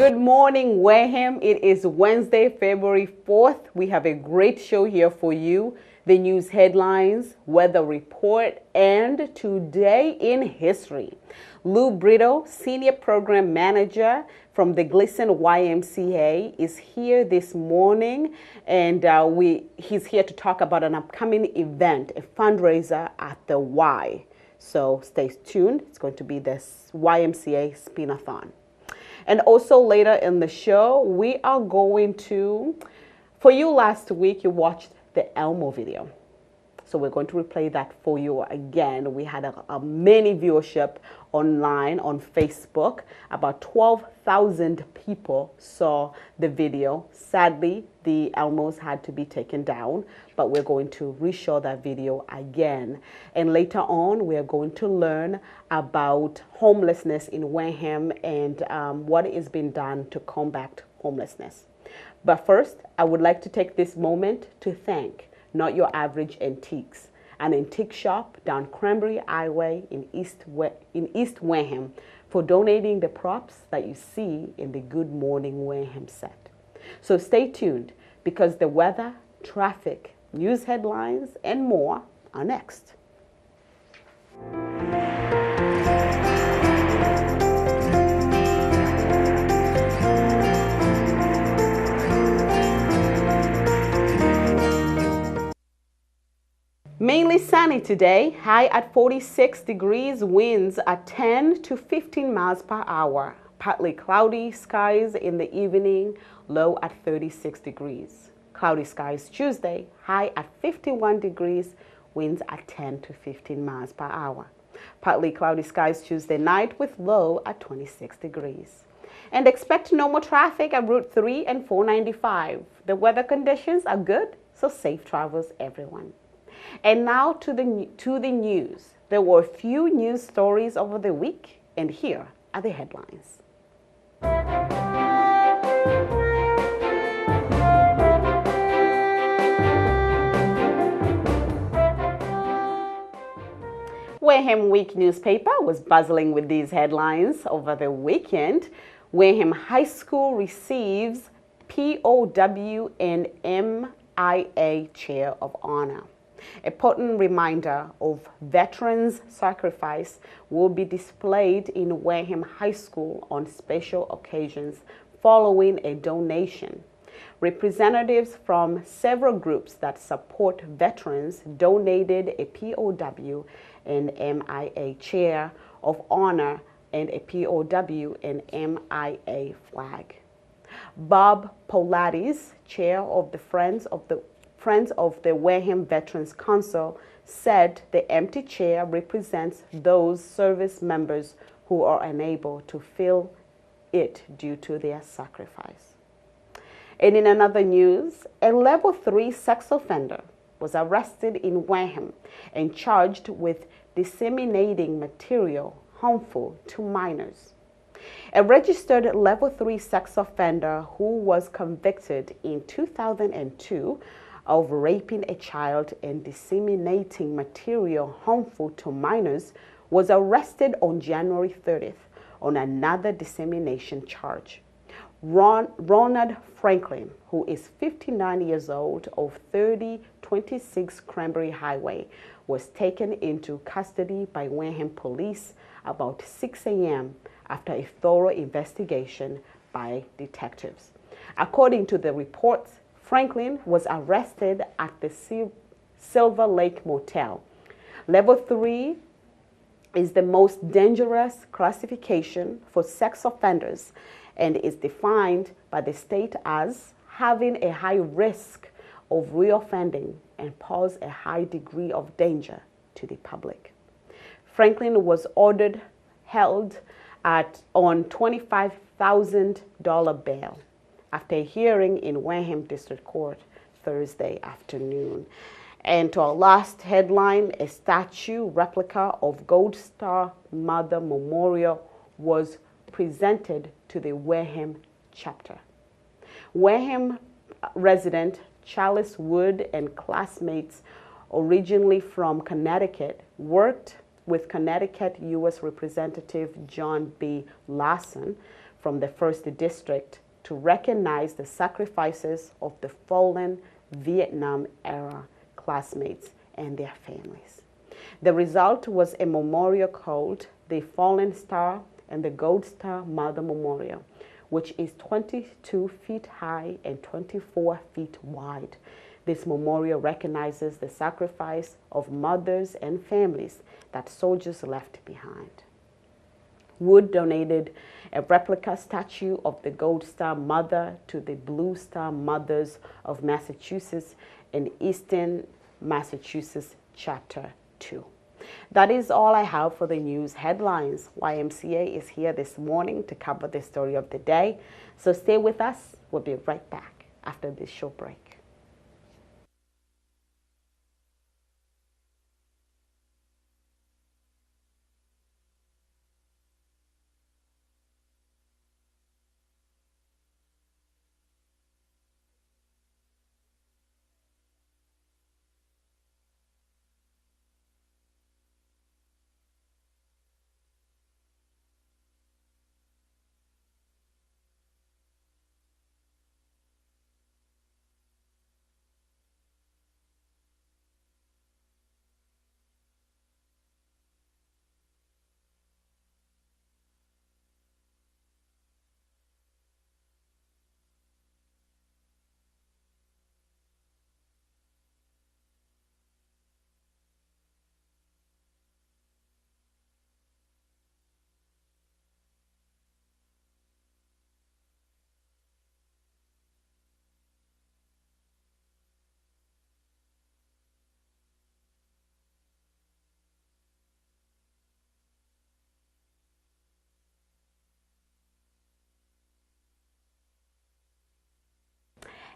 Good morning, Wareham. It is Wednesday, February 4th. We have a great show here for you. The news headlines, weather report, and today in history. Lou Brito, Senior Program Manager from the Gleason YMCA, is here this morning, and he's here to talk about an upcoming event, a fundraiser at the Y. So stay tuned. It's going to be this YMCA Spin-a-thon. And also later in the show, we are going to, for you last week, you watched the Elmo video. So we're going to replay that for you again. We had a mini viewership online on Facebook. About 12,000 people saw the video. Sadly, the Elmos had to be taken down, but we're going to reshow that video again. And later on, we're going to learn about homelessness in Wareham and what is being done to combat homelessness. But first, I would like to take this moment to thank Not Your Average Antiques, an antique shop down Cranberry Highway in East Wareham, for donating the props that you see in the Good Morning Wareham set. So stay tuned because the weather, traffic, news headlines, and more are next. Mainly sunny today, high at 46 degrees, winds at 10 to 15 miles per hour. Partly cloudy skies in the evening, low at 36 degrees. Cloudy skies Tuesday, high at 51 degrees, winds at 10 to 15 miles per hour. Partly cloudy skies Tuesday night with low at 26 degrees. And expect normal traffic at Route 3 and 495. The weather conditions are good, so safe travels everyone. And now to the news. There were a few news stories over the week, and here are the headlines. Wareham Week newspaper was bustling with these headlines over the weekend. Wareham High School receives POW and MIA Chair of Honor. A potent reminder of veterans' sacrifice will be displayed in Wareham High School on special occasions following a donation. Representatives from several groups that support veterans donated a POW and MIA Chair of Honor and a POW and MIA flag. Bob Polatis, Chair of the Friends of the Wareham Veterans Council, said the empty chair represents those service members who are unable to fill it due to their sacrifice. And in another news, a level 3 sex offender was arrested in Wareham and charged with disseminating material harmful to minors. A registered level 3 sex offender who was convicted in 2002 of raping a child and disseminating material harmful to minors was arrested on January 30th on another dissemination charge. Ronald Franklin, who is 59 years old, of 3026 Cranberry Highway, was taken into custody by Wareham police about 6 a.m. after a thorough investigation by detectives. According to the reports, Franklin was arrested at the Silver Lake Motel. Level 3 is the most dangerous classification for sex offenders and is defined by the state as having a high risk of reoffending and pose a high degree of danger to the public. Franklin was held on $25,000 bail after a hearing in Wareham District Court Thursday afternoon. And to our last headline, a statue replica of Gold Star Mother Memorial was presented to the Wareham chapter. Wareham resident Charles Wood and classmates originally from Connecticut worked with Connecticut U.S. Representative John B. Larson from the 1st District to recognize the sacrifices of the fallen Vietnam-era classmates and their families. The result was a memorial called the Fallen Star and the Gold Star Mother Memorial, which is 22 feet high and 24 feet wide. This memorial recognizes the sacrifice of mothers and families that soldiers left behind. Wood donated a replica statue of the Gold Star Mother to the Blue Star Mothers of Massachusetts and Eastern Massachusetts Chapter 2. That is all I have for the news headlines. YMCA is here this morning to cover the story of the day. So stay with us. We'll be right back after this short break.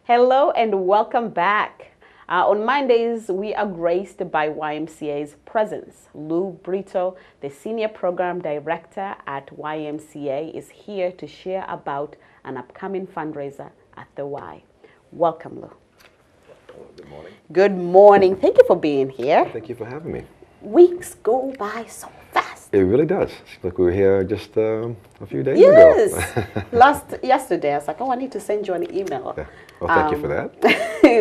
Hello and welcome back. On Mondays, we are graced by YMCA's presence. Lou Brito, the Senior Program Director at YMCA, is here to share about an upcoming fundraiser at the Y. Welcome, Lou. Good morning. Good morning. Thank you for being here. Thank you for having me. Weeks go by so fast. It really does. Like we were here just a few days Yes. ago. Yesterday, I was like, oh, I need to send you an email. Yeah. Well, thank you for that.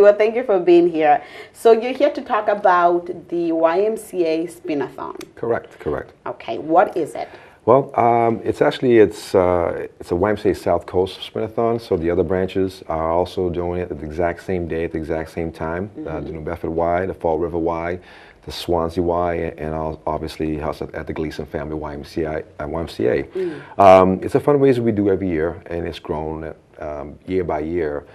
Well, thank you for being here. So you're here to talk about the YMCA Spinathon. Correct, correct. Okay, what is it? Well, it's a YMCA South Coast Spinathon, so the other branches are also doing it at the exact same day, at the exact same time. The New Bedford Y, the Fall River Y, the Swansea Y, and obviously us at the Gleason Family YMCA. It's a fundraiser we do every year, and it's grown year by year.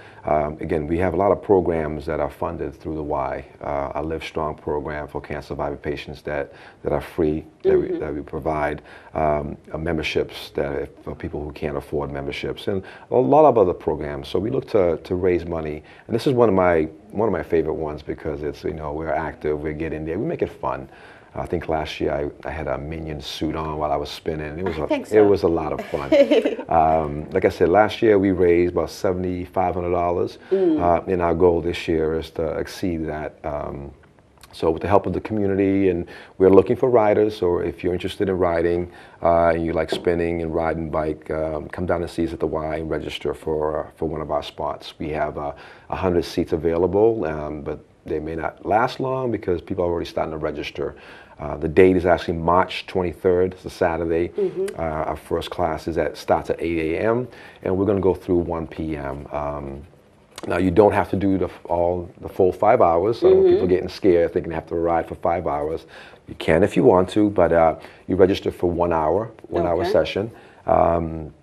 Again, we have a lot of programs that are funded through the Y. Our Live Strong program for cancer survivor patients that are free, that we provide, memberships for people who can't afford memberships, and a lot of other programs. So we look to raise money, and this is one of my favorite ones because it's, we're active, we get in there, we make it fun. I think last year I had a Minion suit on while I was spinning. It was a lot of fun. Like I said, last year we raised about $7,500, and our goal this year is to exceed that. So with the help of the community, and we're looking for riders, so if you're interested in riding and you like spinning and riding bike, come down and see us at the Y and register for one of our spots. We have 100 seats available, but they may not last long because people are already starting to register. The date is actually March 23rd. It's a Saturday. Our first class starts at 8 a.m. and we're going to go through 1 p.m. Now you don't have to do the full 5 hours. So people getting scared thinking they have to ride for 5 hours. You can if you want to, but you register for 1 hour, hour session. And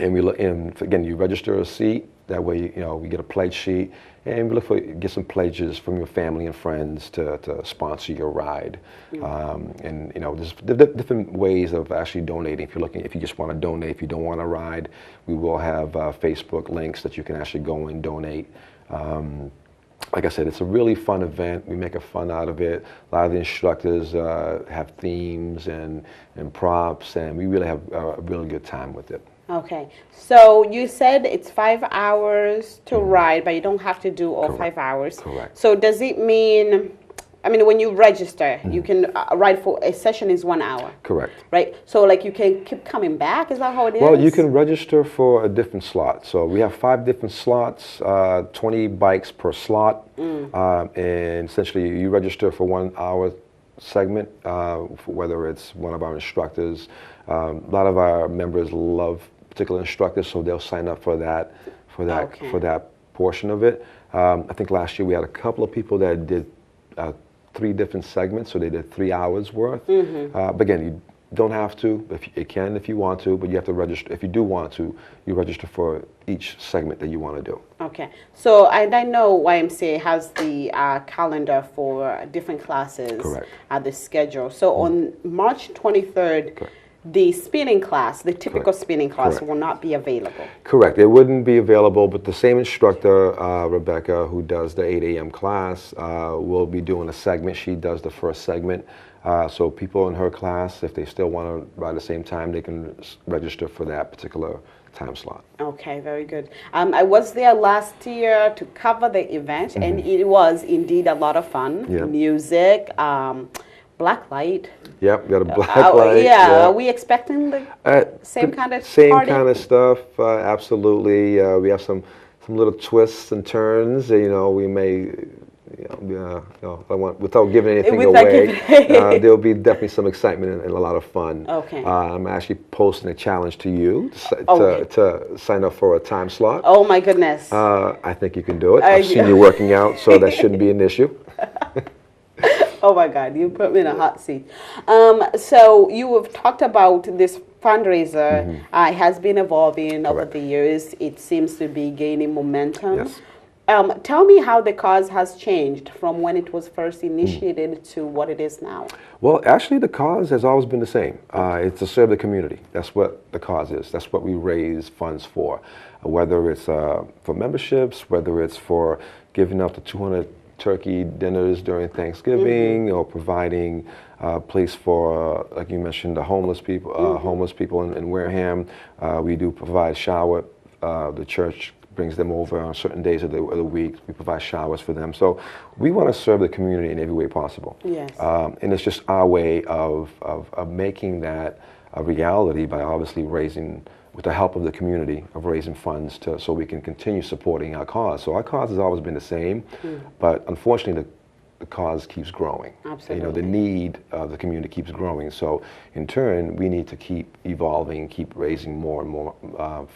again, you register a seat. That way, we get a pledge sheet, and we look for get some pledges from your family and friends to sponsor your ride. And there's different ways of actually donating. If you just want to donate, if you don't want to ride, we will have Facebook links that you can actually go and donate. Like I said, it's a really fun event. We make a fun out of it. A lot of the instructors have themes and props, and we really have a really good time with it. Okay, so you said it's 5 hours to ride, but you don't have to do all 5 hours. Correct. So does it mean I mean, when you register, you can ride for a session is 1 hour. Correct. Right. So like you can keep coming back. Is that how it is? Well, you can register for a different slot. So we have 5 different slots, 20 bikes per slot, and essentially you register for 1 hour segment, whether it's one of our instructors. A lot of our members love particular instructors, so they'll sign up for that, for that portion of it. I think last year we had a couple of people that did 3 different segments, so they did 3 hours worth. But again, you don't have to. You can if you want to, but you have to register. If you do want to, you register for each segment that you want to do. Okay. So and I know YMCA has the calendar for different classes. Correct. The schedule. So on March 23rd, Correct. the spinning class, the typical Correct. spinning class, Correct. will not be available. Correct. It wouldn't be available, but the same instructor, Rebecca, who does the 8 a.m. class, will be doing a segment. She does the first segment. So people in her class, if they still want to ride the same time, they can register for that particular time slot. Okay, very good. I was there last year to cover the event, and it was indeed a lot of fun. Yeah. Music, black light. Yep, we got a black light. Yeah, are we expecting the same kind of same party? kind of stuff? Absolutely. We have some little twists and turns. You know, we may. I want, without giving anything away, there'll be definitely some excitement and a lot of fun. Okay. I'm actually posting a challenge to you to sign up for a time slot. Oh my goodness. I think you can do it. I've seen you working out, so that shouldn't be an issue. Oh my God, you put me in a hot seat. So you have talked about this fundraiser. It has been evolving over the years. It seems to be gaining momentum. Yes. Tell me how the cause has changed from when it was first initiated to what it is now. Well, actually, the cause has always been the same. It's to serve the community. That's what the cause is. That's what we raise funds for. Whether it's for memberships, whether it's for giving up to 200 turkey dinners during Thanksgiving, or providing a place for, like you mentioned, the homeless people. Homeless people in Wareham. We do provide shower. The church brings them over on certain days of the week. We provide showers for them. So we want to serve the community in every way possible. Yes. And it's just our way of making that a reality by obviously raising, with the help of the community, of raising funds so we can continue supporting our cause. So our cause has always been the same, but unfortunately the cause keeps growing. Absolutely. You know, the need of the community keeps growing. So in turn, we need to keep evolving, keep raising more and more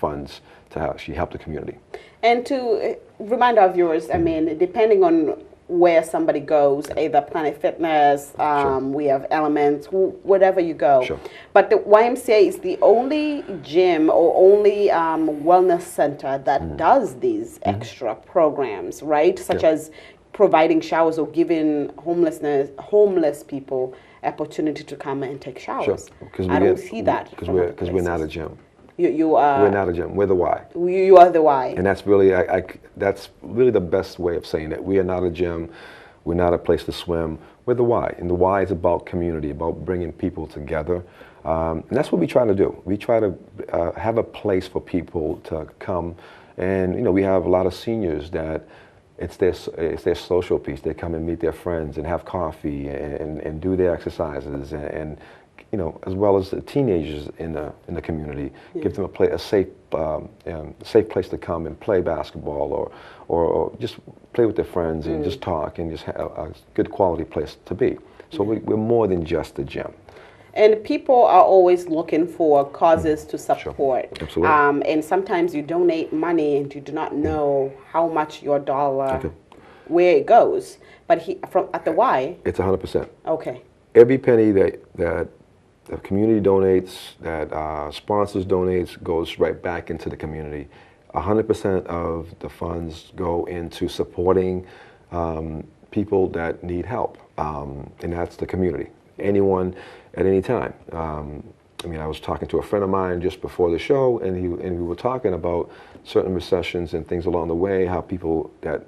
funds to actually help the community. And to remind our viewers, I mean, depending on where somebody goes, either Planet Fitness, we have Elements, wherever you go. Sure. But the YMCA is the only gym or only wellness center that does these extra programs, right? Such as providing showers or giving homeless people opportunity to come and take showers. Sure. I don't see that because we're not a gym. You are. We're not a gym. We're the Y. You are the Y. And that's really that's really the best way of saying it. We are not a gym. We're not a place to swim. We're the Y, and the Y is about community, about bringing people together. And that's what we try to do. We try to have a place for people to come, and you know, we have a lot of seniors that it's their social piece. They come and meet their friends and have coffee and do their exercises and you know, as well as the teenagers in the community, give them a safe place to come and play basketball or just play with their friends and just talk and just have a good quality place to be. So we're more than just a gym. And people are always looking for causes to support. Sure. Absolutely. And sometimes you donate money and you do not know how much your dollar, where it goes. But at the Y, it's 100%. Okay. Every penny that the community donates, that sponsors donates, goes right back into the community. 100% of the funds go into supporting people that need help, and that's the community. Anyone at any time. I mean, I was talking to a friend of mine just before the show, and we were talking about certain recessions and things along the way, how people that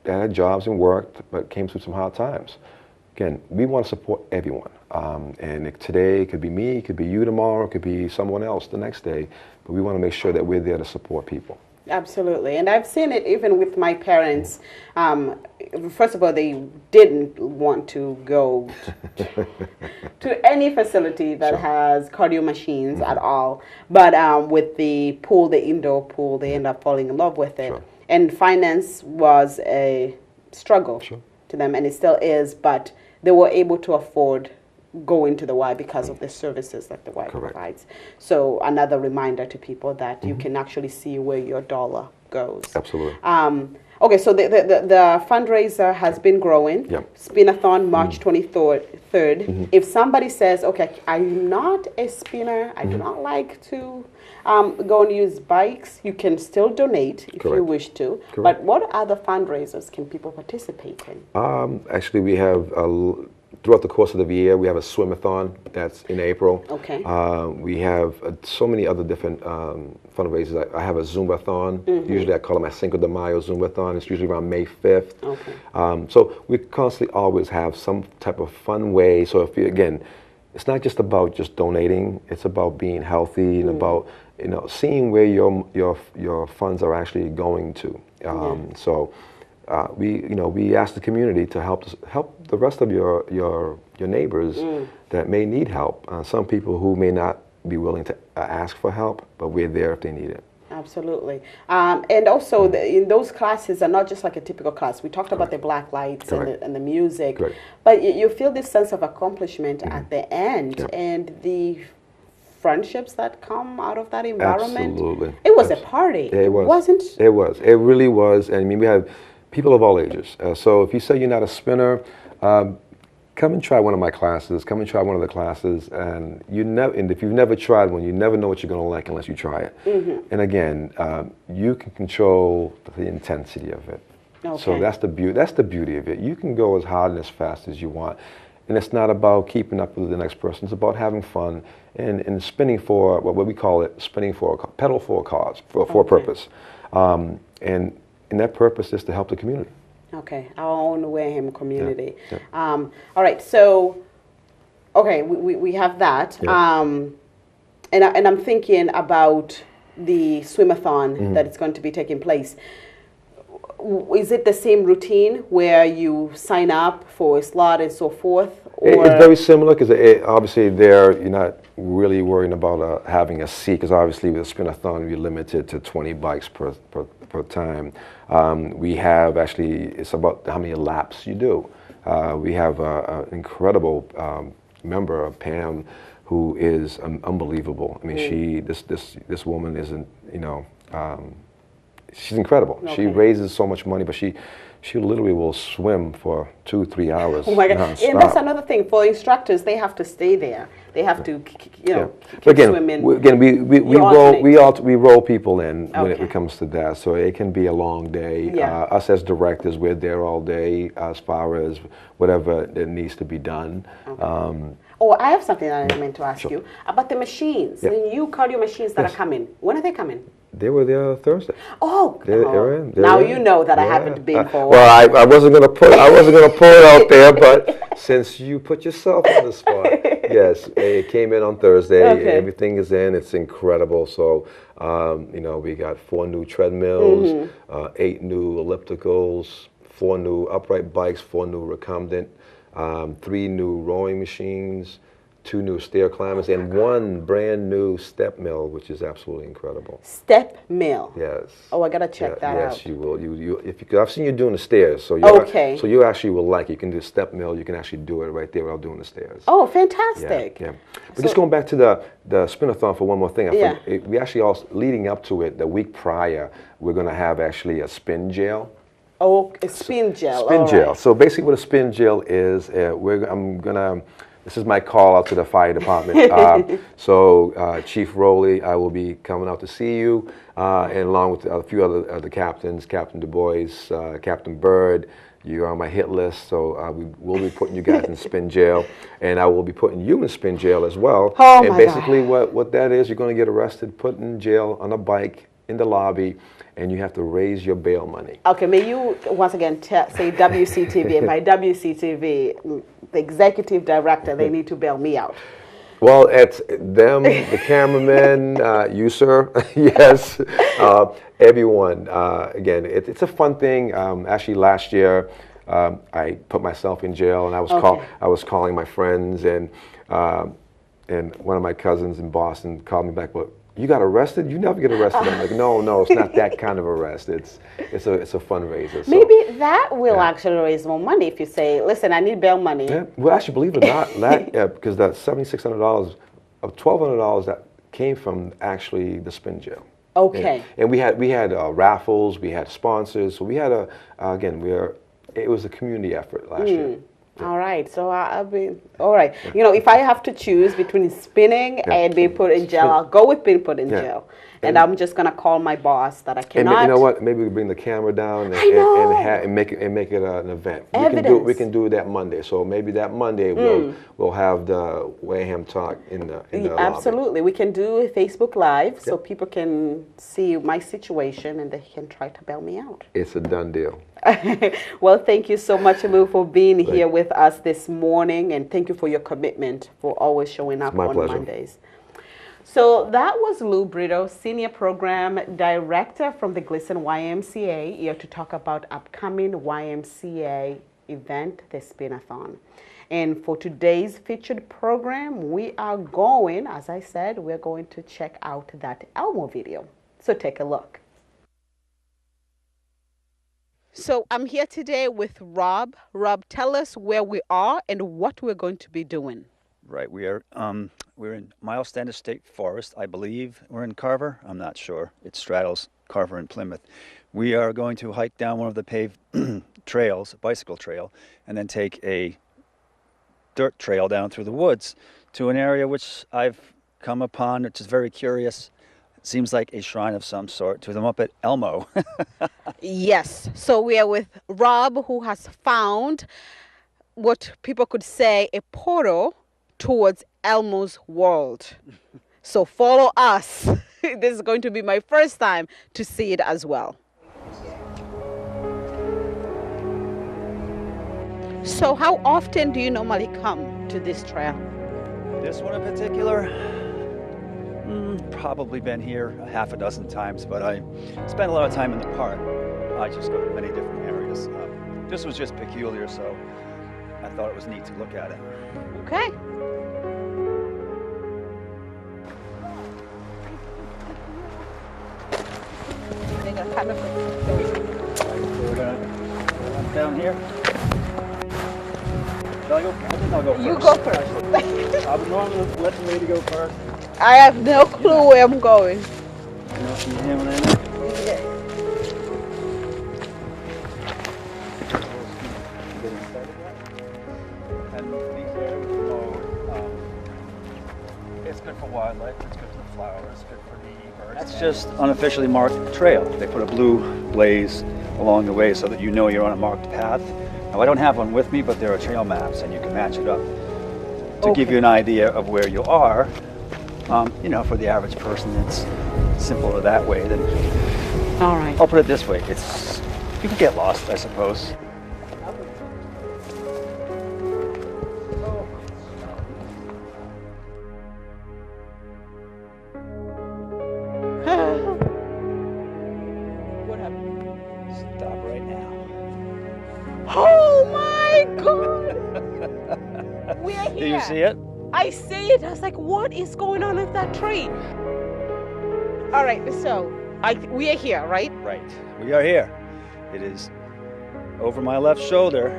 had jobs and worked but came through some hard times. Again, we want to support everyone. And today it could be me, it could be you tomorrow, it could be someone else the next day, but we want to make sure that we're there to support people. Absolutely, and I've seen it even with my parents. First of all, they didn't want to go to any facility that Sure. has cardio machines at all. But with the pool, the indoor pool, they end up falling in love with it. Sure. And finance was a struggle Sure. to them, and it still is. But they were able to afford going to the Y because of the services that the Y Correct. provides. So another reminder to people that you can actually see where your dollar goes. Absolutely. Okay, so the fundraiser has been growing. Yep. Spinathon, March 23rd. If somebody says, okay, I'm not a spinner, I do not like to go and use bikes, you can still donate if you Correct. wish to. Correct. But what other fundraisers can people participate in? Actually, we have throughout the course of the year, we have a swimathon that's in April. Okay. We have so many other different fundraisers. I have a Zumbathon. Usually I call it my Cinco de Mayo Zumbathon. It's usually around May 5th. Okay. So we constantly always have some type of fun way. So if you, again, it's not just about just donating. It's about being healthy and about seeing where your funds are actually going to. So we ask the community to help the rest of your neighbors that may need help. Some people who may not be willing to ask for help, but we're there if they need it. Absolutely. And also, in those classes are not just like a typical class. We talked about the black lights and the music, Correct. but you feel this sense of accomplishment at the end, Yep. and the friendships that come out of that environment. Absolutely. It was a party. It was. Wasn't? It was. It really was. And I mean, we have people of all ages. So if you say you're not a spinner, come and try one of my classes. Come and try one of the classes. And if you've never tried one, you never know what you're going to like unless you try it. And again, you can control the intensity of it. Okay. So that's the beauty. That's the beauty of it. You can go as hard and as fast as you want. And it's not about keeping up with the next person. It's about having fun and spinning for what we call it, spinning for pedal for a cause, for a purpose. And that purpose is to help the community. Okay, our own Wareham community. Yeah, yeah. All right, so, okay, we have that. Yeah. And I'm thinking about the swimathon that is going to be taking place. Is it the same routine where you sign up for a slot and so forth? Or? It's very similar because obviously you're not really worrying about having a seat, because obviously with a spinathon you're limited to 20 bikes per time. We have actually, it's about how many laps you do. We have an incredible member, Pam, who is unbelievable. I mean, this woman isn't, she's incredible. Okay. She raises so much money, but she literally will swim for 2-3 hours. Oh my God! Non-stop. And that's another thing for instructors. They have to stay there. They have to, But again, swim in. we roll people in when Okay. it comes to that. So it can be a long day. Yeah. Us as directors, we're there all day as far as whatever that needs to be done. Okay. I have something that I meant to ask you about the machines, the new cardio machines that are coming. When are they coming? They were there Thursday. They're now you know that I haven't been for a while. Well, I wasn't gonna pull it out there, but since you put yourself on the spot, yes, it came in on Thursday. Okay. Everything is in. It's incredible. So, we got 4 new treadmills, 8 new ellipticals, 4 new upright bikes, 4 new recumbent, 3 new rowing machines, 2 new stair climbers, and 1 brand new step mill, which is absolutely incredible. Step mill. Yes. Oh, I gotta check that out. Yes, you will. I've seen you doing the stairs, so so you actually will like it. You can do step mill. You can actually do it right there without doing the stairs. Oh, fantastic! Yeah. But just going back to the spinathon for one more thing. We actually also, leading up to it, the week prior, we're going to have actually a spin jail. Oh, a spin gel. Spin gel. Right. So basically, what a spin gel is, this is my call out to the fire department. So Chief Rowley, I will be coming out to see you, and along with a few other captains, Captain Du Bois, Captain Bird. You're on my hit list, so we will be putting you guys in spin jail, and I will be putting you in spin jail as well. Oh, and my basically, God. what that is, you're going to get arrested, put in jail on a bike in the lobby, and you have to raise your bail money. Okay, may you once again say WCTV, and by WCTV, the executive director, they need to bail me out. Well, it's them, the cameraman, you, sir, yes, everyone. Again, it's a fun thing. Actually, last year, I put myself in jail, and I was calling my friends, and one of my cousins in Boston called me back. Well, you got arrested? You never get arrested. I'm like, no, it's not that kind of arrest. It's a fundraiser. So. Maybe that will actually raise more money if you say, listen, I need bail money. Yeah. Well, actually, believe it or not, because that $7,600 of $1,200 that came from actually the spin jail. Okay. And we had raffles, we had sponsors, so we had it was a community effort last year. All right, so I'll be all right. You know, if I have to choose between spinning and being put in jail, I'll go with being put in jail. And I'm just gonna call my boss that I cannot. And you know what? Maybe we bring the camera down and make it an event. We can do that Monday. So maybe that Monday we'll have the Wareham talk in the absolutely. lobby. We can do a Facebook Live so people can see my situation and they can try to bail me out. It's a done deal. Well, thank you so much, Lou, for being here with us this morning, and thank you for your commitment for always showing up on Mondays. So that was Lou Brito, Senior Program Director from the Gleason YMCA, here to talk about upcoming YMCA event, the Spinathon. And for today's featured program, we are going, as I said, we're going to check out that Elmo video. So take a look. So I'm here today with Rob. Rob, tell us where we are and what we're going to be doing. Right, we're in Milestone State Forest, I believe. We're in Carver. I'm not sure. It straddles Carver and Plymouth. We are going to hike down one of the paved trails, a bicycle trail, and then take a dirt trail down through the woods to an area which I've come upon, which is very curious. Seems like a shrine of some sort to the Muppet Elmo. Yes. So we are with Rob, who has found what people could say a portal towards Elmo's world. So follow us. This is going to be my first time to see it as well. So how often do you normally come to this trail? This one in particular? Probably been here a half a dozen times, but I spend a lot of time in the park. I just go to many different areas. This was just peculiar, so I thought it was neat to look at it. Okay. We're gonna down here. Shall I go? I think I'll go first. You go first. I would normally let the lady go first. I have no clue where I'm going. You know, see him and then. Yeah. And these areas, you know, it's good for wildlife, it's good for the flowers, it's good for the birds. That's just unofficially marked trail. They put a blue blaze along the way so that you know you're on a marked path. Now, I don't have one with me, but there are trail maps and you can match it up to give you an idea of where you are. You know, for the average person, it's simpler that way than. All right. I'll put it this way: it's you can get lost, I suppose. What happened? Stop right now. Oh my God! We are here. Do you see it? I see it. I was like, what is going on with that tree? All right, so we are here, right? Right. We are here. It is over my left shoulder.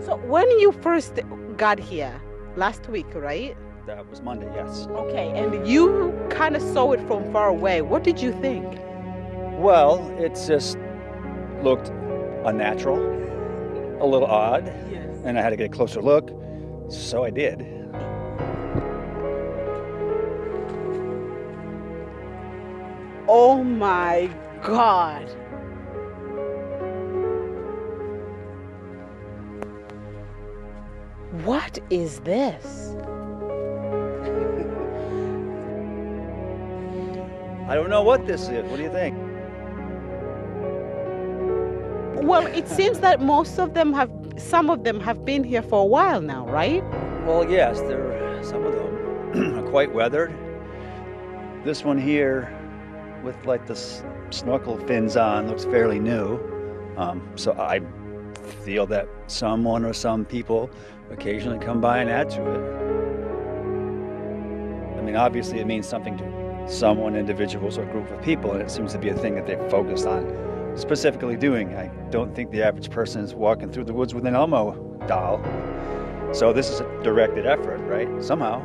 So when you first got here, last week, right? That was Monday, yes. Okay, and you kind of saw it from far away. What did you think? Well, it just looked unnatural, a little odd, and I had to get a closer look, so I did. Oh my God. What is this? I don't know what this is. What do you think? Well, it seems that some of them have been here for a while now, right? Well, yes, they're Some of them are quite weathered. This one here, with like the snorkel fins on, looks fairly new. So I feel that someone or some people occasionally come by and add to it. I mean, obviously it means something to someone, individuals, or group of people, and it seems to be a thing that they've focused on specifically doing. I don't think the average person is walking through the woods with an Elmo doll. So this is a directed effort, right? Somehow.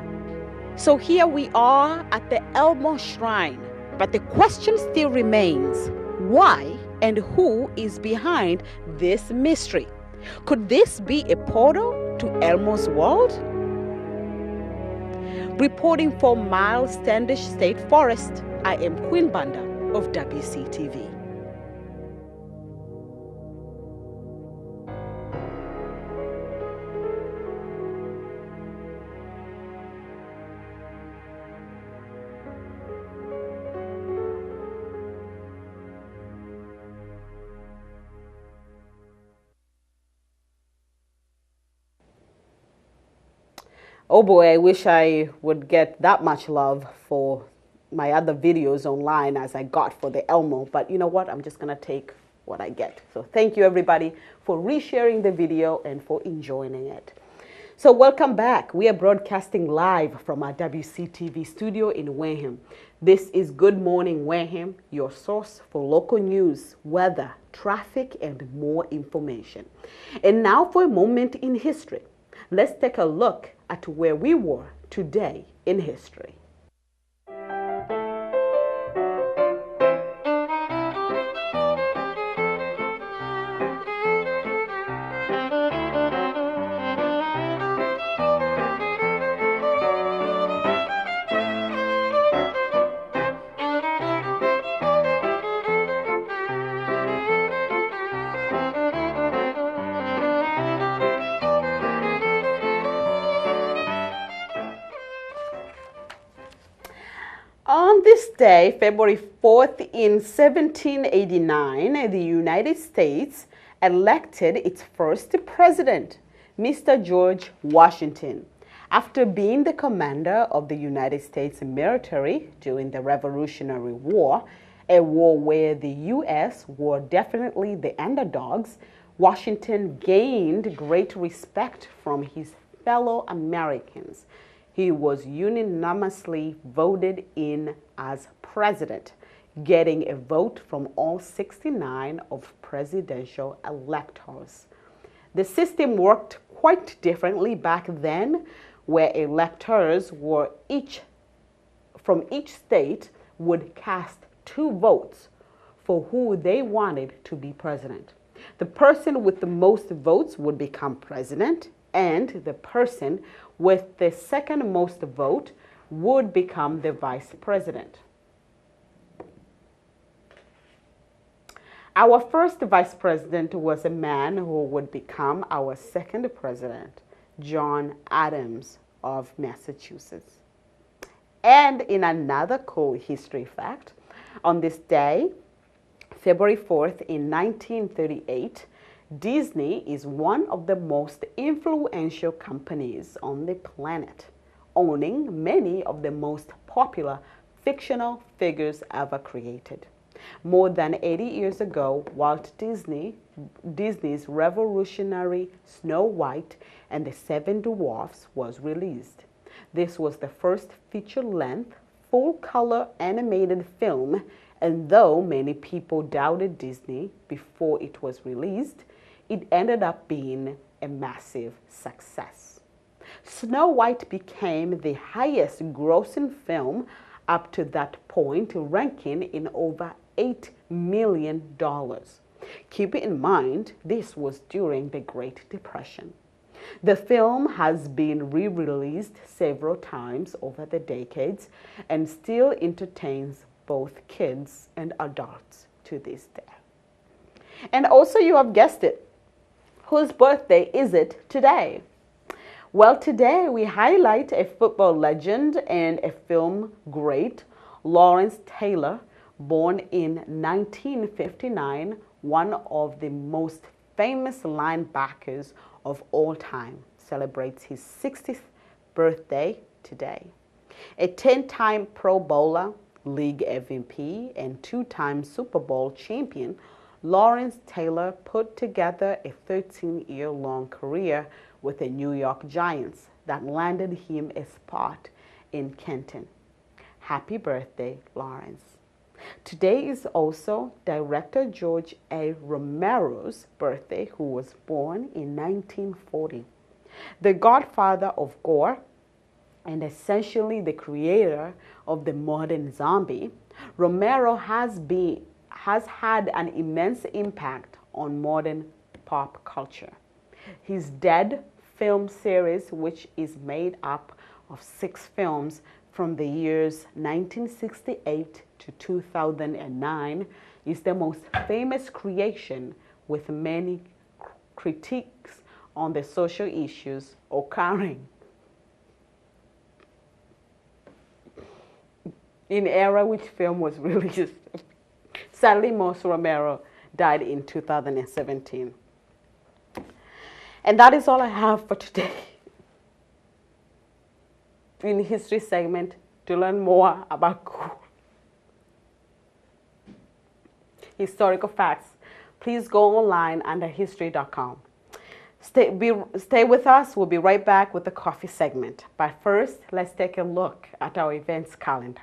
So here we are at the Elmo Shrine, but the question still remains, why and who is behind this mystery? Could this be a portal to Elmo's world? Reporting for Miles Standish State Forest, I am Queen Banda of WCTV. Oh boy, I wish I would get that much love for my other videos online as I got for the Elmo. But you know what? I'm just going to take what I get. So thank you everybody for resharing the video and for enjoying it. So welcome back. We are broadcasting live from our WCTV studio in Wareham. This is Good Morning Wareham, your source for local news, weather, traffic, and more information. And now for a moment in history. Let's take a look at where we were today in history. On this day, February 4th in 1789, the United States elected its first president, Mr. George Washington. After being the commander of the United States military during the Revolutionary War, a war where the U.S. were definitely the underdogs, Washington gained great respect from his fellow Americans. He was unanimously voted in as president, getting a vote from all 69 of presidential electors. The system worked quite differently back then, where electors were from each state would cast 2 votes for who they wanted to be president. The person with the most votes would become president, and the person with the second most vote would become the vice president. Our first vice president was a man who would become our second president, John Adams of Massachusetts. And in another cool history fact, on this day, February 4th in 1938, Disney is one of the most influential companies on the planet, owning many of the most popular fictional figures ever created. More than 80 years ago, Walt Disney's revolutionary Snow White and the Seven Dwarfs was released. This was the first feature-length, full-color animated film, and though many people doubted Disney before it was released, it ended up being a massive success. Snow White became the highest grossing film up to that point, ranking in over $8 million. Keep in mind, this was during the Great Depression. The film has been re-released several times over the decades and still entertains both kids and adults to this day. And also, you have guessed it, whose birthday is it today? Well, today we highlight a football legend and a film great, Lawrence Taylor, born in 1959, one of the most famous linebackers of all time, celebrates his 60th birthday today. A 10-time Pro Bowler, league MVP, and 2-time Super Bowl champion, Lawrence Taylor put together a 13-year-long career with the New York Giants that landed him a spot in Canton. Happy birthday, Lawrence. Today is also director George A. Romero's birthday, who was born in 1940. The godfather of gore and essentially the creator of the modern zombie, Romero has had an immense impact on modern pop culture. His Dead film series, which is made up of 6 films from the years 1968 to 2009, is the most famous creation, with many critiques on the social issues occurring in era which film was released. Sadly, Mos Romero died in 2017. And that is all I have for today in the history segment. To learn more about cool historical facts, please go online under history.com. Stay with us. We'll be right back with the coffee segment. But first, let's take a look at our events calendar.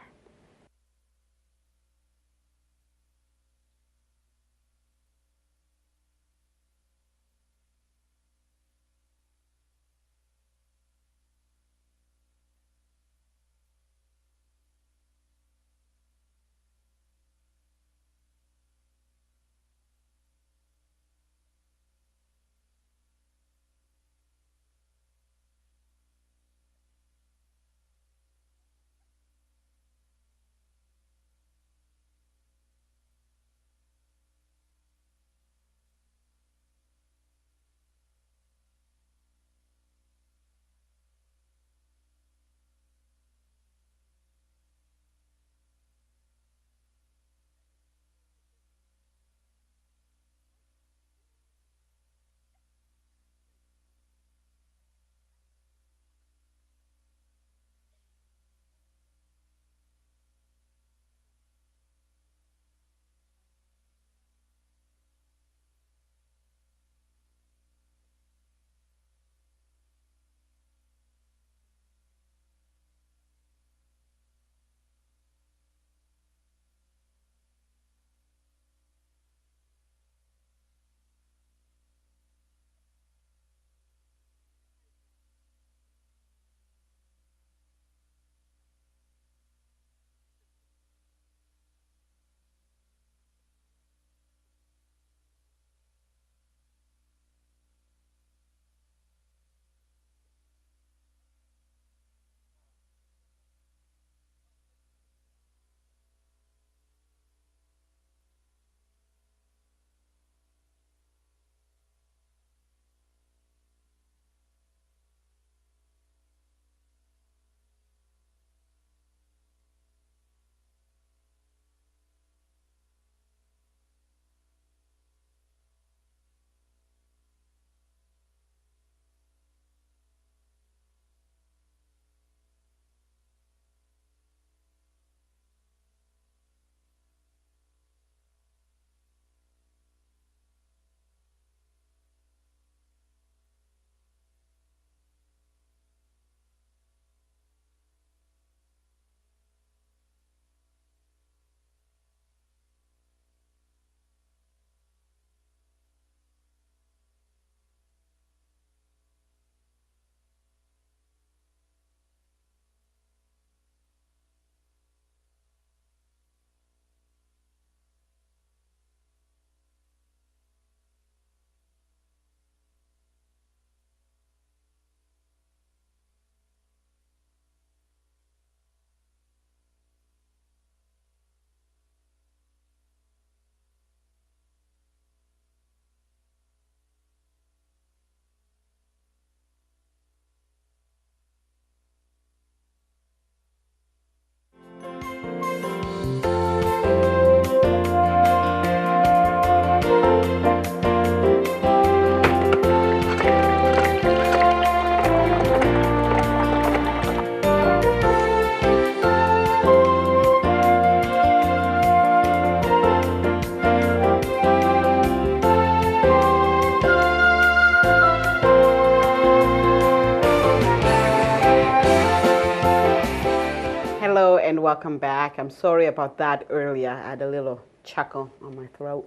welcome back. I'm sorry about that earlier. I had a little chuckle on my throat.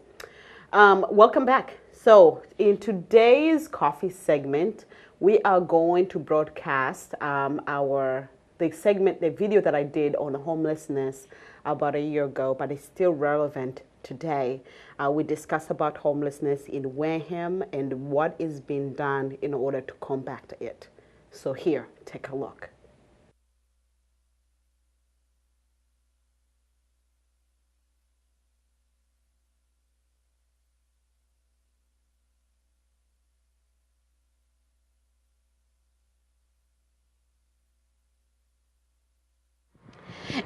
Welcome back. So, in today's coffee segment, we are going to broadcast the video that I did on homelessness about a year ago, but it's still relevant today. We discussed about homelessness in Wareham and what is being done in order to combat it. So here, take a look.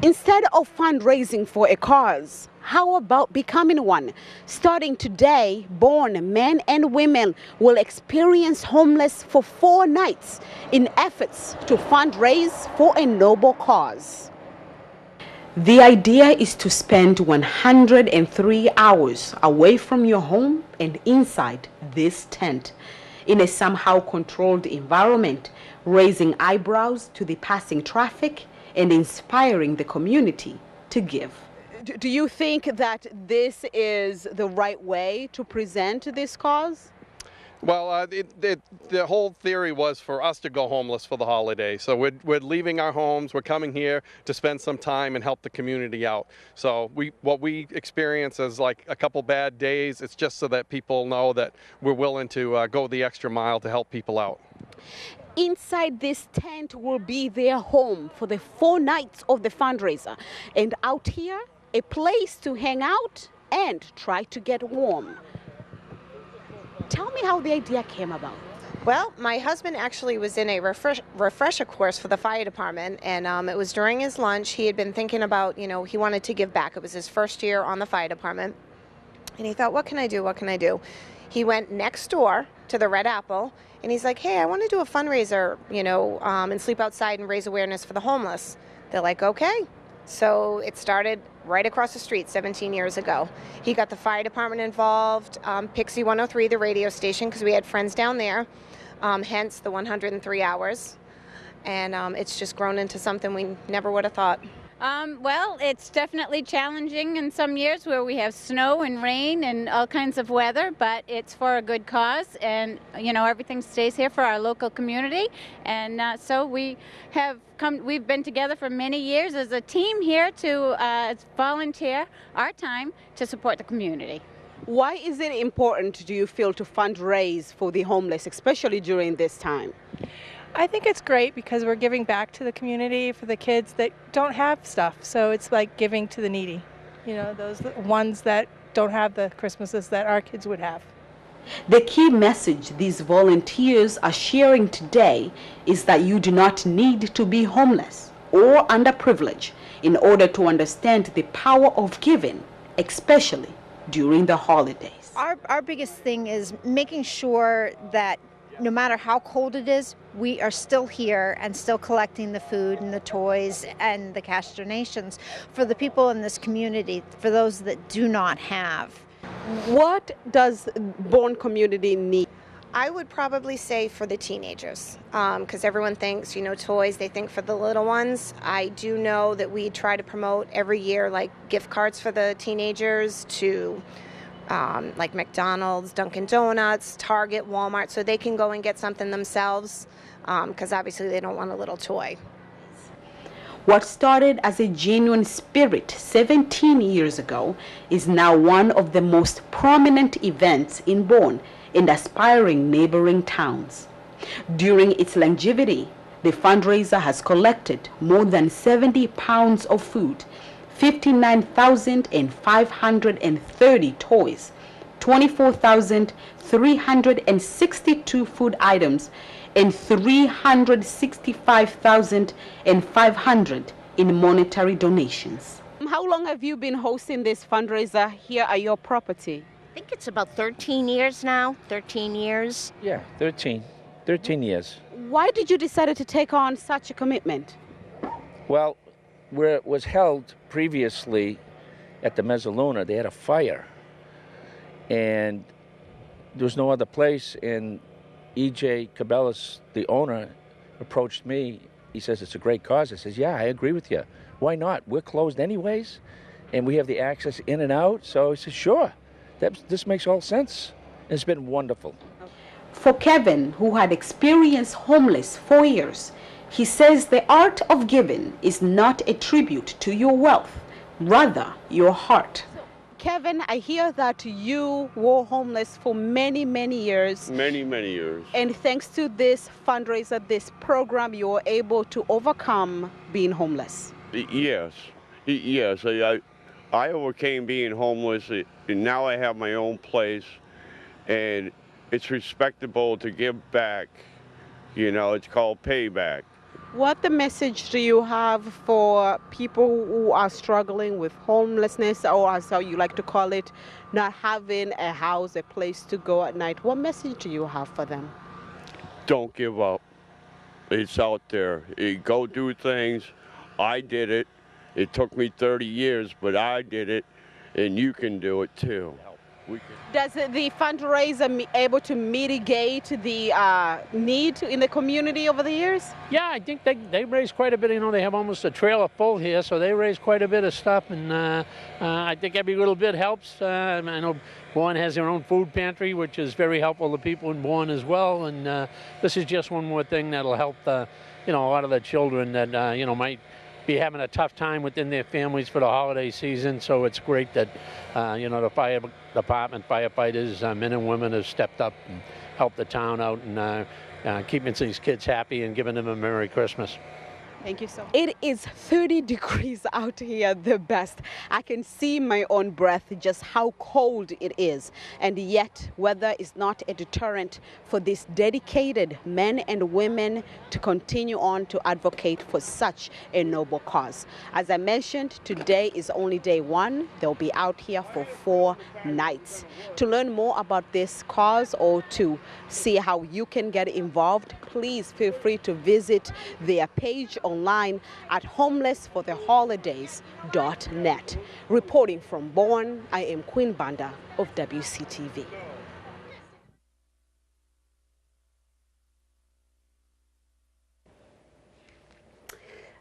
Instead of fundraising for a cause, how about becoming one? Starting today, born men and women will experience homeless for 4 nights in efforts to fundraise for a noble cause. The idea is to spend 103 hours away from your home and inside this tent in a somehow controlled environment, raising eyebrows to the passing traffic and inspiring the community to give. Do you think that this is the right way to present this cause? Well, the whole theory was for us to go homeless for the holiday. So we're leaving our homes, we're coming here to spend some time and help the community out. So what we experience is like a couple bad days. It's just so that people know that we're willing to go the extra mile to help people out. Inside this tent will be their home for the 4 nights of the fundraiser. And out here, a place to hang out and try to get warm. Tell me how the idea came about. Well, my husband actually was in a refresher course for the fire department, and it was during his lunch. He had been thinking about, he wanted to give back. It was his first year on the fire department. And he thought, what can I do? What can I do? He went next door to the Red Apple, and he's like, hey, I want to do a fundraiser, and sleep outside and raise awareness for the homeless. They're like, okay. So it started right across the street 17 years ago. He got the fire department involved, Pixie 103, the radio station, because we had friends down there, hence the 103 hours. And it's just grown into something we never would have thought. Well, it's definitely challenging in some years where we have snow and rain and all kinds of weather, but it's for a good cause, and everything stays here for our local community. And so we've been together for many years as a team here to volunteer our time to support the community. Why is it important, do you feel, to fundraise for the homeless, especially during this time? I think it's great because we're giving back to the community for the kids that don't have stuff. So it's like giving to the needy, those ones that don't have the Christmases that our kids would have. The key message these volunteers are sharing today is that you do not need to be homeless or underprivileged in order to understand the power of giving, especially during the holidays. Our biggest thing is making sure that no matter how cold it is, we are still here and still collecting the food and the toys and the cash donations for the people in this community, for those that do not have. What does Bourne community need? I would probably say for the teenagers, because everyone thinks, toys, they think for the little ones. I do know that we try to promote every year, like gift cards for the teenagers to like McDonald's, Dunkin' Donuts, Target, Walmart, so they can go and get something themselves, because obviously they don't want a little toy. What started as a genuine spirit 17 years ago is now one of the most prominent events in Bourne and aspiring neighboring towns. During its longevity, the fundraiser has collected more than 70 pounds of food, 59,530 toys, 24,362 food items, and 365,500 in monetary donations. How long have you been hosting this fundraiser here at your property? I think it's about 13 years now, 13 years. Yeah, 13 years. Why did you decide to take on such a commitment? Well, where it was held previously at the Mezzaluna, they had a fire. And there was no other place. And E.J. Cabela's, the owner, approached me. He says, it's a great cause. I says, yeah, I agree with you. why not? We're closed anyways, and we have the access in and out. So he said, sure, this makes all sense. It's been wonderful. For Kevin, who had experienced homeless for years, he says the art of giving is not a tribute to your wealth, rather your heart. Kevin, I hear that you were homeless for many, many years. Many, many years. And thanks to this fundraiser, this program, you were able to overcome being homeless. Yes. Yes. I overcame being homeless, and now I have my own place, and it's respectable to give back. You know, it's called payback. What the message do you have for people who are struggling with homelessness, or as how you like to call it, not having a house, a place to go at night? What message do you have for them? Don't give up. It's out there. Go do things. I did it. It took me 30 years, but I did it, and you can do it too. Does the fundraiser able to mitigate the need in the community over the years? Yeah, I think they raise quite a bit. You know, they have almost a trailer full here, so they raise quite a bit of stuff, and I think every little bit helps. I know Bourne has their own food pantry, which is very helpful to people in Bourne as well, and this is just one more thing that'll help, you know, a lot of the children that, you know, might be having a tough time within their families for the holiday season. So it's great that, you know, the fire department, firefighters, men and women have stepped up and helped the town out and keeping these kids happy and giving them a Merry Christmas. Thank you so much. It is 30 degrees out here, the best. I can see my own breath, just how cold it is. And yet, weather is not a deterrent for these dedicated men and women to continue on to advocate for such a noble cause. As I mentioned, today is only day one. They'll be out here for 4 nights. To learn more about this cause or to see how you can get involved, please feel free to visit their page online at homelessfortheholidays.net. Reporting from Bourne, I am Queen Banda of WCTV.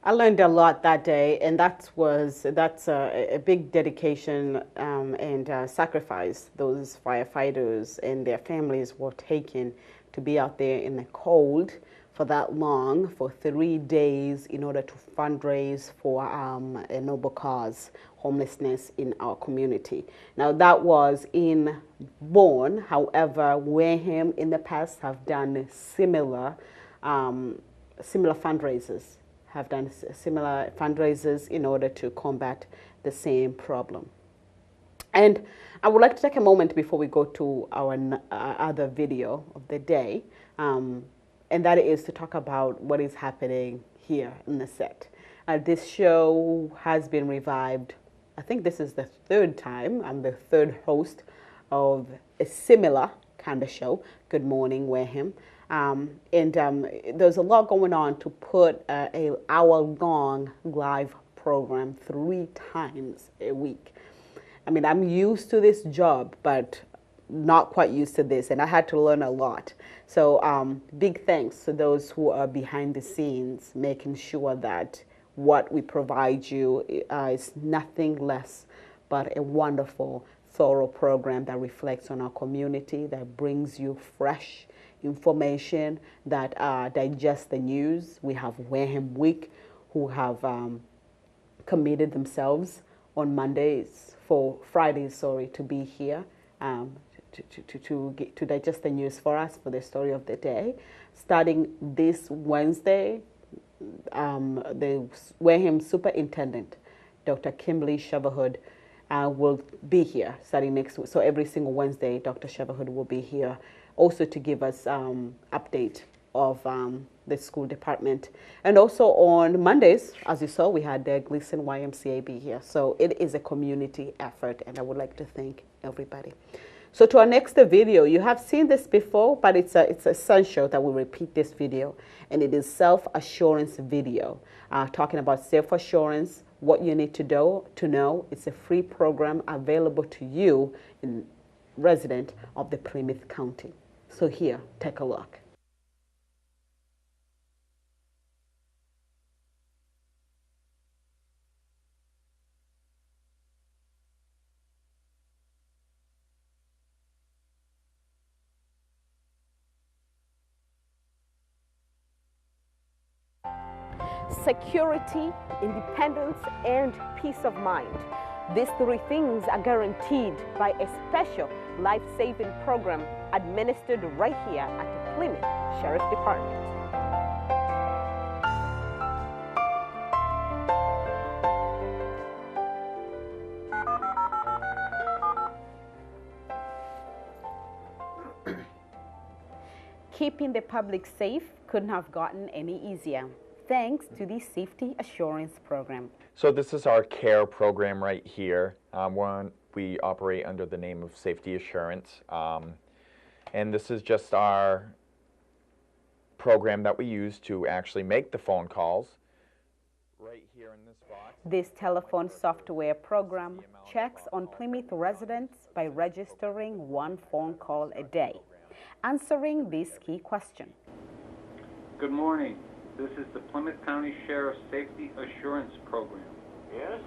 I learned a lot that day, and that's a big dedication and sacrifice those firefighters and their families were taking to be out there in the cold for that long, for 3 days, in order to fundraise for a noble cause, homelessness in our community. Now that was in Bourne. However, Wareham in the past have done similar fundraisers. Have done similar fundraisers in order to combat the same problem. And I would like to take a moment before we go to our other video of the day, and that is to talk about what is happening here in the set. This show has been revived. I think this is the 3rd time. I'm the 3rd host of a similar kind of show, Good Morning Wareham. There's a lot going on to put an hour-long live program 3 times a week. I mean, I'm used to this job, but not quite used to this, and I had to learn a lot. So big thanks to those who are behind the scenes, making sure that what we provide you is nothing less but a wonderful, thorough program that reflects on our community, that brings you fresh information, that digests the news. We have Wareham Week, who have committed themselves on Fridays, to be here to digest the news for us for the story of the day. Starting this Wednesday, the Wareham Superintendent, Dr. Kimberly Sheverhood, will be here starting next week. So every single Wednesday, Dr. Sheverhood will be here also to give us update of the school department. And also on Mondays, as you saw, we had the Gleason YMCA be here. So it is a community effort, and I would like to thank everybody. So to our next video, you have seen this before, but it's essential that we repeat this video. And it is self-assurance video, talking about self-assurance, what you need to know. It's a free program available to you, resident of the Plymouth County. So here, take a look. security, independence, and peace of mind. These three things are guaranteed by a special life-saving program administered right here at the Plymouth Sheriff Department. Keeping the public safe couldn't have gotten any easier, thanks to the Safety Assurance Program. So this is our CARE program right here. We operate under the name of Safety Assurance. And this is just our program that we use to actually make the phone calls. Right here in this box. This telephone software program checks on Plymouth residents by registering one phone call a day, answering this key question. Good morning. This is the Plymouth County Sheriff's Safety Assurance Program. Yes?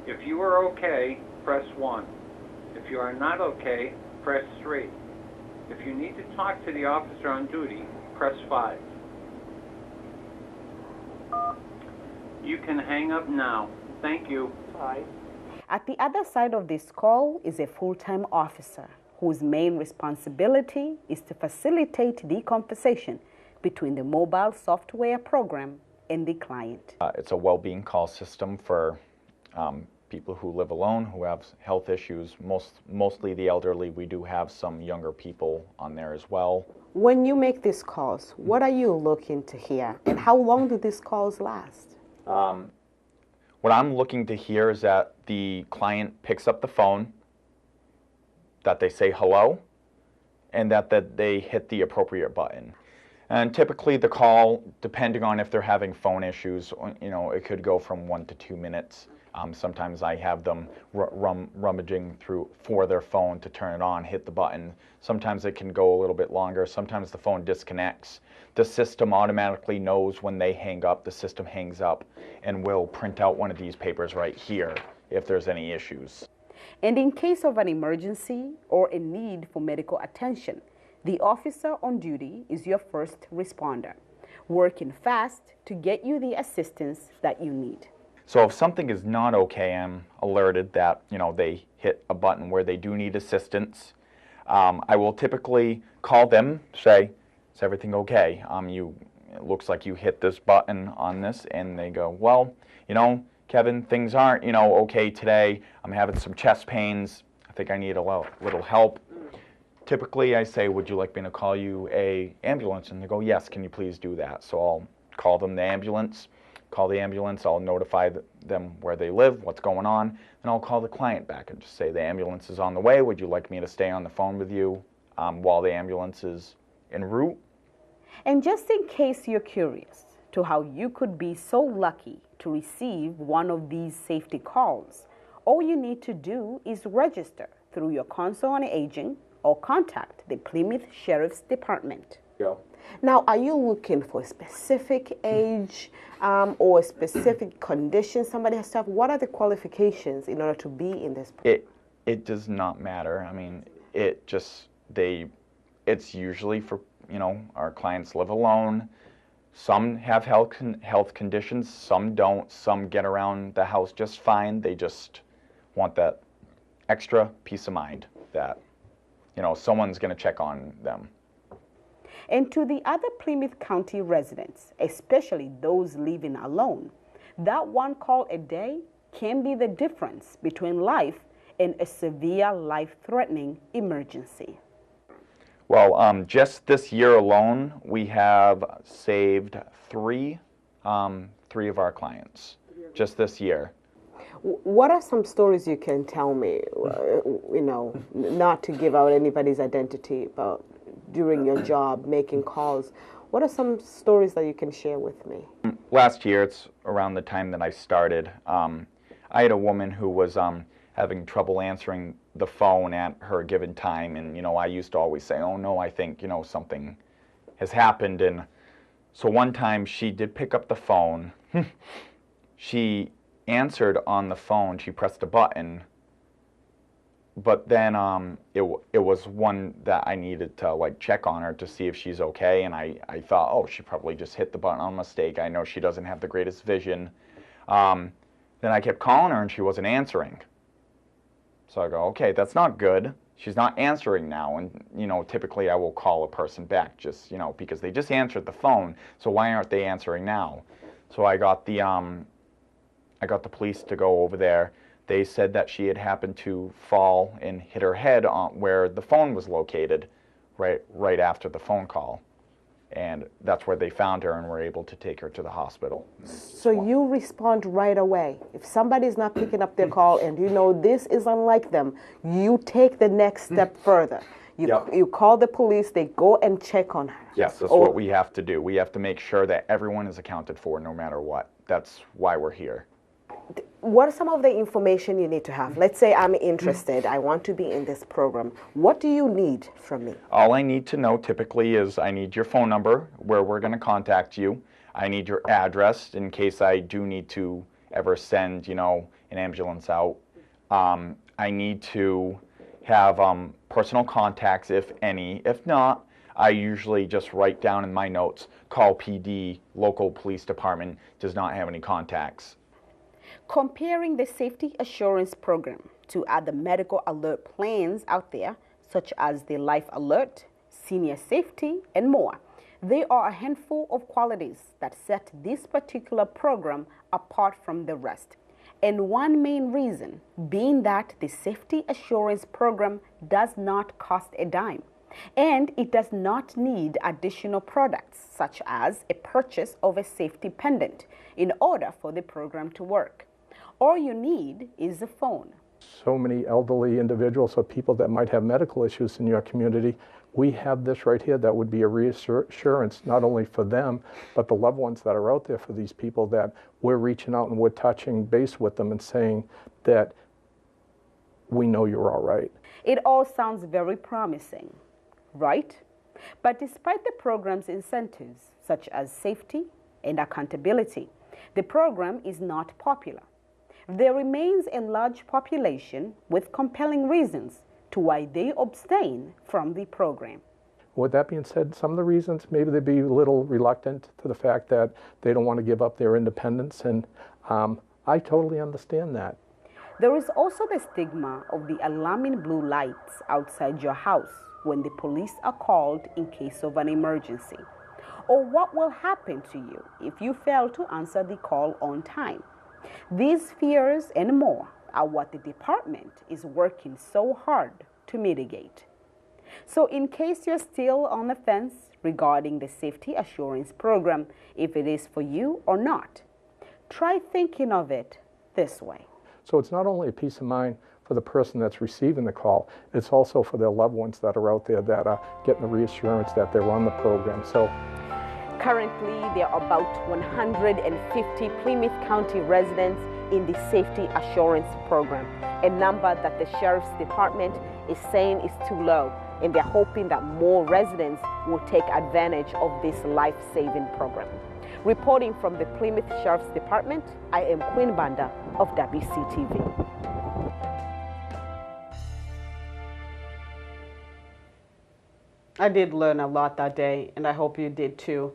If you are okay, press 1. If you are not okay, press 3. If you need to talk to the officer on duty, press 5. You can hang up now. Thank you. Bye. At the other side of this call is a full-time officer whose main responsibility is to facilitate the conversation between the mobile software program and the client. It's a well-being call system for people who live alone, who have health issues, mostly the elderly. We do have some younger people on there as well. When you make these calls, what are you looking to hear, and how long do these calls last? What I'm looking to hear is that the client picks up the phone, that they say hello, and that they hit the appropriate button. And typically the call, depending on if they're having phone issues, you know, it could go from 1 to 2 minutes. Sometimes I have them rummaging through for their phone to turn it on, hit the button. Sometimes it can go a little bit longer. Sometimes the phone disconnects. The system automatically knows when they hang up, the system hangs up, and will print out one of these papers right here if there's any issues. And in case of an emergency or a need for medical attention, the officer on duty is your first responder, working fast to get you the assistance that you need. So if something is not okay, I'm alerted that, you know, they hit a button where they do need assistance. I will typically call them, say, is everything okay? It looks like you hit this button on this, and they go, well, you know, Kevin, things aren't, you know, okay today. I'm having some chest pains. I think I need a little help. Typically, I say, would you like me to call you an ambulance? And they go, yes, can you please do that? So I'll call them the ambulance. Call the ambulance, I'll notify them where they live, what's going on, and I'll call the client back and just say the ambulance is on the way. Would you like me to stay on the phone with you while the ambulance is en route? And just in case you're curious to how you could be so lucky to receive one of these safety calls, all you need to do is register through your Council on Aging or contact the Plymouth Sheriff's Department. Yeah. Now, are you looking for a specific age or a specific condition somebody has to have? What are the qualifications in order to be in this program? It does not matter. I mean, it's usually for, you know, our clients live alone. Some have health conditions, some don't. Some get around the house just fine. They just want that extra peace of mind that, you know, someone's going to check on them. And to the other Plymouth County residents, especially those living alone, that one call a day can be the difference between life and a severe life-threatening emergency. Well, just this year alone, we have saved three of our clients, just this year. What are some stories you can tell me, you know, not to give out anybody's identity, but during your job, making calls, what are some stories that you can share with me? Last year, it's around the time that I started, I had a woman who was having trouble answering the phone at her given time, and, you know, I used to always say, oh no, I think, you know, something has happened, and so one time she did pick up the phone, she answered on the phone, she pressed a button, but then it was one that I needed to like check on her to see if she's okay, and I thought, oh, she probably just hit the button on mistake. I know she doesn't have the greatest vision. Then I kept calling her and she wasn't answering. So I go, okay, that's not good. She's not answering now, and typically I will call a person back just because they just answered the phone. So why aren't they answering now? So I got the police to go over there. They said that she had happened to fall and hit her head on where the phone was located, right after the phone call, and that's where they found her and were able to take her to the hospital. So you respond right away. If somebody's not picking up their call and this is unlike them, you take the next step further. You call the police, they go and check on her. Yes, that's what we have to do. We have to make sure that everyone is accounted for no matter what. That's why we're here. What are some of the information you need to have? Let's say I'm interested, I want to be in this program. What do you need from me? All I need to know typically is I need your phone number, where we're going to contact you. I need your address in case I do need to ever send, an ambulance out. I need to have personal contacts, if any. If not, I usually just write down in my notes, call PD, local police department, does not have any contacts. Comparing the safety assurance program to other medical alert plans out there, such as the Life Alert, Senior Safety, and more, there are a handful of qualities that set this particular program apart from the rest. And one main reason being that the safety assurance program does not cost a dime, and it does not need additional products such as a purchase of a safety pendant in order for the program to work. All you need is a phone. So many elderly individuals or people that might have medical issues in your community, we have this right here that would be a reassurance not only for them, but the loved ones that are out there for these people, that we're reaching out and we're touching base with them and saying that we know you're all right. It all sounds very promising, right? But despite the program's incentives, such as safety and accountability, the program is not popular. There remains a large population with compelling reasons to why they abstain from the program. With that being said, some of the reasons, maybe they'd be a little reluctant to the fact that they don't want to give up their independence, and I totally understand that. There is also the stigma of the alarming blue lights outside your house when the police are called in case of an emergency. Or what will happen to you if you fail to answer the call on time. These fears and more are what the department is working so hard to mitigate. So in case you're still on the fence regarding the safety assurance program, if it is for you or not, try thinking of it this way. So it's not only a peace of mind for the person that's receiving the call, it's also for their loved ones that are out there that are getting the reassurance that they're on the program. So currently, there are about 150 Plymouth County residents in the Safety Assurance Program, a number that the Sheriff's Department is saying is too low, and they're hoping that more residents will take advantage of this life-saving program. Reporting from the Plymouth Sheriff's Department, I am Queen Banda of WCTV. I did learn a lot that day, and I hope you did too.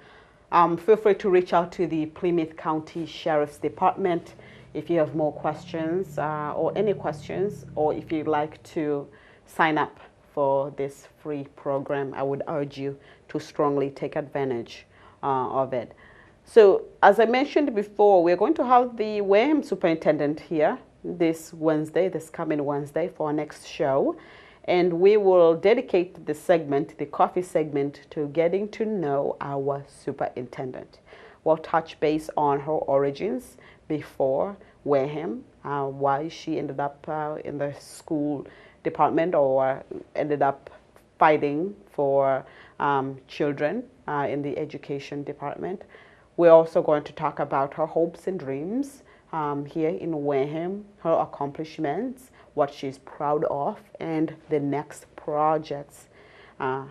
Feel free to reach out to the Plymouth County Sheriff's Department if you have more questions or any questions, or if you'd like to sign up for this free program. I would urge you to strongly take advantage of it. So as I mentioned before, we're going to have the Wareham superintendent here this coming Wednesday for our next show. And we will dedicate the segment, the coffee segment, to getting to know our superintendent. We'll touch base on her origins before Wareham, why she ended up in the school department or ended up fighting for children in the education department. We're also going to talk about her hopes and dreams here in Wareham, her accomplishments, what she's proud of, and the next projects,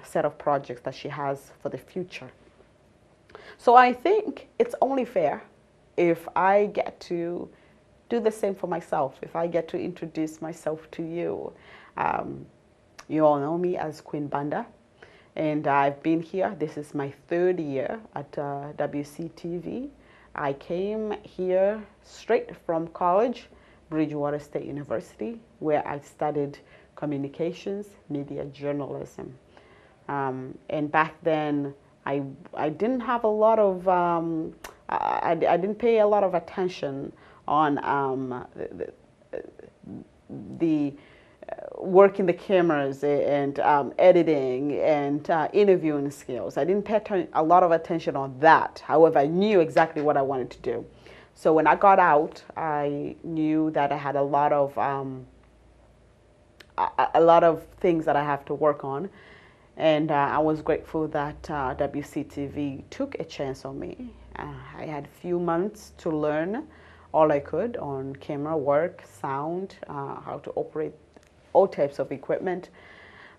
set of projects that she has for the future. So I think it's only fair if I get to do the same for myself. If I get to introduce myself to you, you all know me as Queen Banda, and I've been here. This is my 3rd year at WCTV. I came here straight from college, Bridgewater State University, where I studied communications, media journalism. And back then, I didn't have a lot of, I didn't pay a lot of attention on the working the cameras and editing and interviewing skills. I didn't pay a lot of attention on that. However, I knew exactly what I wanted to do. So when I got out, I knew that I had a lot of things that I have to work on. And I was grateful that WCTV took a chance on me. I had a few months to learn all I could on camera work, sound, how to operate all types of equipment,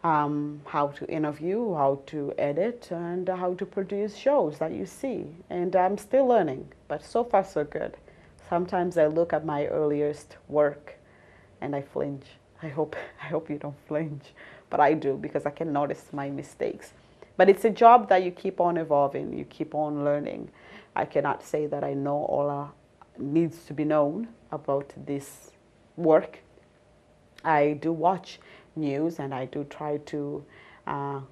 how to interview, how to edit, and how to produce shows that you see. And I'm still learning, but so far so good. Sometimes I look at my earliest work and I flinch. I hope you don't flinch, but I do, because I can notice my mistakes. But it's a job that you keep on evolving, you keep on learning. I cannot say that I know all needs to be known about this work. I do watch news and I do try to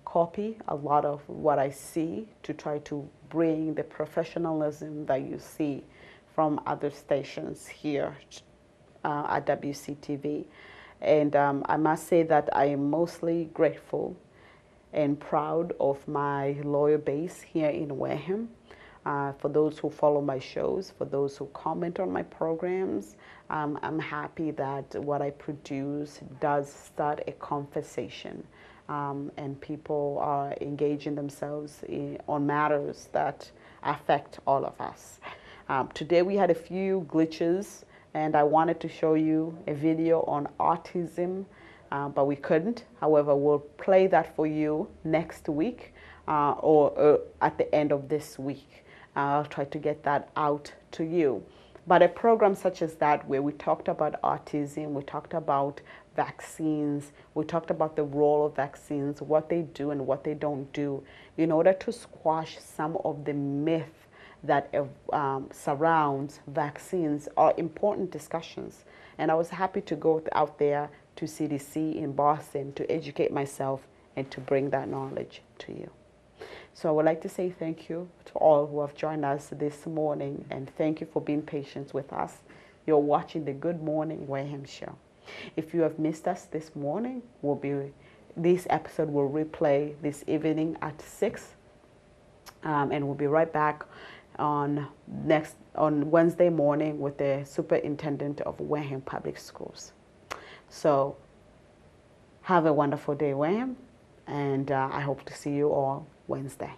copy a lot of what I see to try to bring the professionalism that you see from other stations here at WCTV. And I must say that I am mostly grateful and proud of my loyal base here in Wareham. For those who follow my shows, for those who comment on my programs, I'm happy that what I produce does start a conversation, and people are engaging themselves on matters that affect all of us. Today we had a few glitches, and I wanted to show you a video on autism, but we couldn't. However, we'll play that for you next week or at the end of this week. I'll try to get that out to you. But a program such as that, where we talked about autism, we talked about vaccines, we talked about the role of vaccines, what they do and what they don't do, in order to squash some of the myth that surrounds vaccines, are important discussions. And I was happy to go out there to CDC in Boston to educate myself and to bring that knowledge to you. So I would like to say thank you to all who have joined us this morning, and thank you for being patient with us. You're watching the Good Morning Wareham show. If you have missed us this morning, this episode will replay this evening at 6, and we'll be right back on Wednesday morning with the Superintendent of Wareham Public Schools. So have a wonderful day, Wareham, and I hope to see you all Wednesday.